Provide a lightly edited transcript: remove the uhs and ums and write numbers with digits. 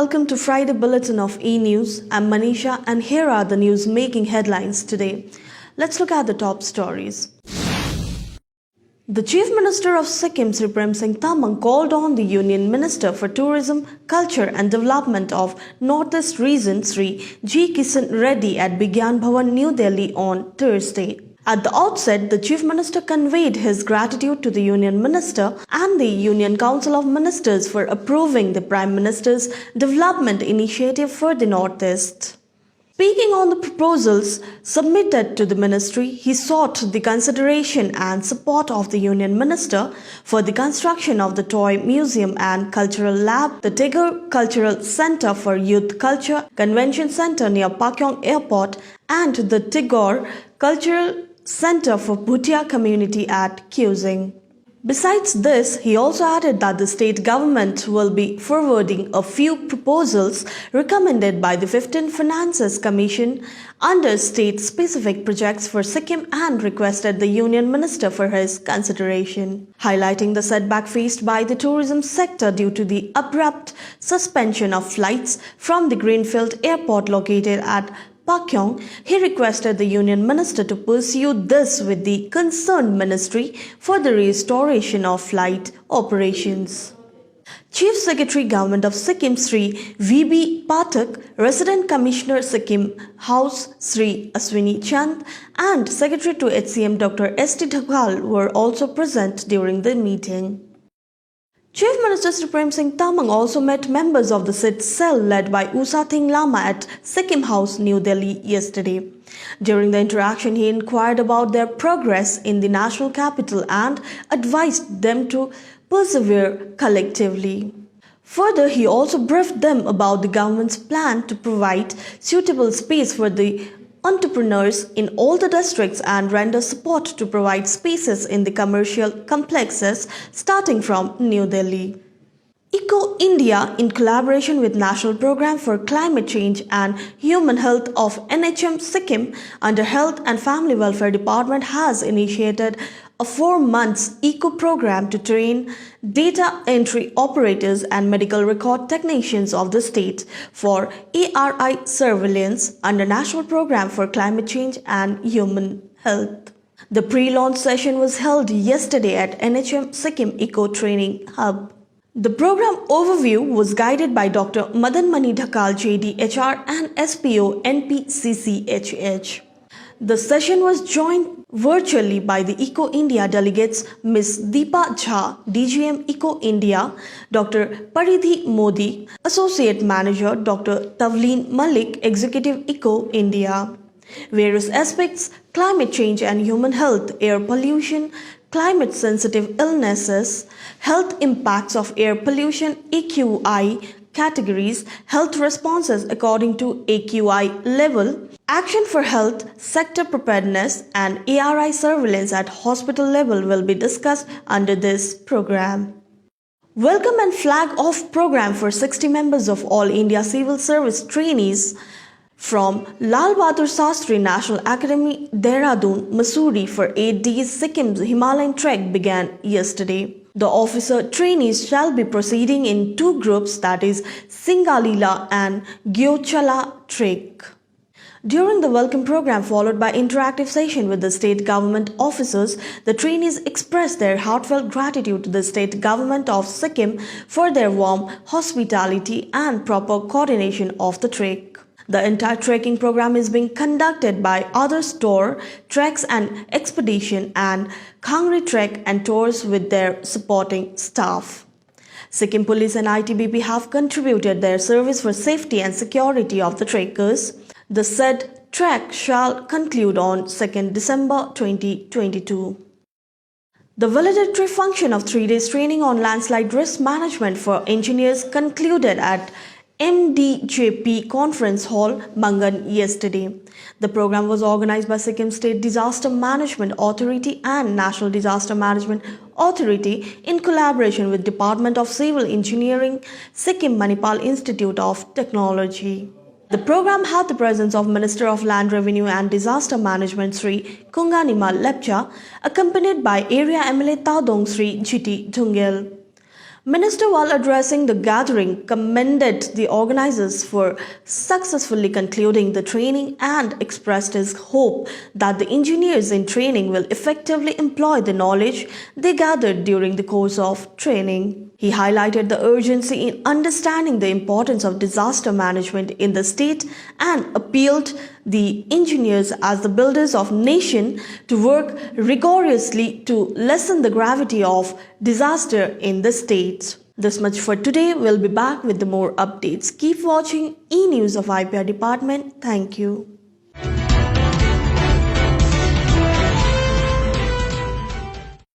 welcome to Friday Bulletin of eNEWS. I'm Manisha and here are the news making headlines today. Let's look at the top stories. The Chief Minister of Sikkim, Sri Prem Singh Tamang, called on the Union Minister for Tourism, Culture and Development of Northeast Region, Sri G. Kishan Reddy at Bigyan Bhavan, New Delhi on Thursday. At the outset, the Chief Minister conveyed his gratitude to the Union Minister and the Union Council of Ministers for approving the Prime Minister's development initiative for the Northeast. Speaking on the proposals submitted to the ministry, he sought the consideration and support of the Union Minister for the construction of the Toy Museum and Cultural Lab, the Tigger Cultural Center for Youth Culture, Convention Center near Pakyong Airport, and the Tigor Cultural Center for Bhutia Community at Kusing. Besides this, he also added that the state government will be forwarding a few proposals recommended by the 15th Finances Commission under state-specific projects for Sikkim and requested the Union Minister for his consideration. Highlighting the setback faced by the tourism sector due to the abrupt suspension of flights from the Greenfield Airport located at Pakyong, he requested the Union Minister to pursue this with the concerned ministry for the restoration of flight operations. Chief Secretary Government of Sikkim Sri V.B. Pathak, Resident Commissioner Sikkim House Sri Aswini Chand and Secretary to HCM Dr. S.T. Dhagal were also present during the meeting. Chief Minister Sri Prem Singh Tamang also met members of the SIT cell led by Usa Thing Lama at Sikkim House, New Delhi yesterday. During the interaction, he inquired about their progress in the national capital and advised them to persevere collectively. Further, he also briefed them about the government's plan to provide suitable space for the entrepreneurs in all the districts and render support to provide spaces in the commercial complexes starting from New Delhi. Eco India, in collaboration with National Programme for Climate Change and Human Health of NHM Sikkim under Health and Family Welfare Department, has initiated a 4-month eco program to train data entry operators and medical record technicians of the state for ARI surveillance under National Programme for Climate Change and Human Health. The pre-launch session was held yesterday at NHM Sikkim Eco Training Hub. The program overview was guided by Dr. Madan Mani Dhakal, JD, HR and SPO, NPCCHH. The session was joined virtually by the Eco India delegates Ms. Deepa Jha, DGM Eco India, Dr. Paridhi Modi, Associate Manager, Dr. Tavleen Malik, Executive Eco India. Various aspects: climate change and human health, air pollution, climate-sensitive illnesses, health impacts of air pollution, AQI categories, health responses according to AQI level, action for health, sector preparedness, and ARI surveillance at hospital level will be discussed under this program. Welcome and flag off program for 60 members of All India Civil Service trainees from Lal Bahadur Shastri National Academy, Dehradun, Mussoorie for 8 days Sikkim's Himalayan Trek began yesterday. The officer trainees shall be proceeding in 2 groups, that is Singalila and Gyochala Trek. During the welcome program followed by interactive session with the state government officers, the trainees expressed their heartfelt gratitude to the state government of Sikkim for their warm hospitality and proper coordination of the trek. The entire trekking program is being conducted by Other Store, Treks and Expedition and Khangri Trek and Tours with their supporting staff. Sikkim Police and ITBP have contributed their service for safety and security of the trekkers. The said trek shall conclude on 2nd December 2022. The validatory function of 3 days training on landslide risk management for engineers concluded at MDJP Conference Hall, Mangan yesterday. The program was organized by Sikkim State Disaster Management Authority and National Disaster Management Authority in collaboration with Department of Civil Engineering, Sikkim Manipal Institute of Technology. The program had the presence of Minister of Land Revenue and Disaster Management Sri Kunganima Lepcha, accompanied by Area MLA Tadong Sri Jiti Dhungel. Minister, while addressing the gathering, commended the organizers for successfully concluding the training and expressed his hope that the engineers in training will effectively employ the knowledge they gathered during the course of training. He highlighted the urgency in understanding the importance of disaster management in the state and appealed the engineers as the builders of nation to work rigorously to lessen the gravity of disaster in the states. This much for today. We'll be back with the more updates. Keep watching eNEWS of IPR department. Thank you.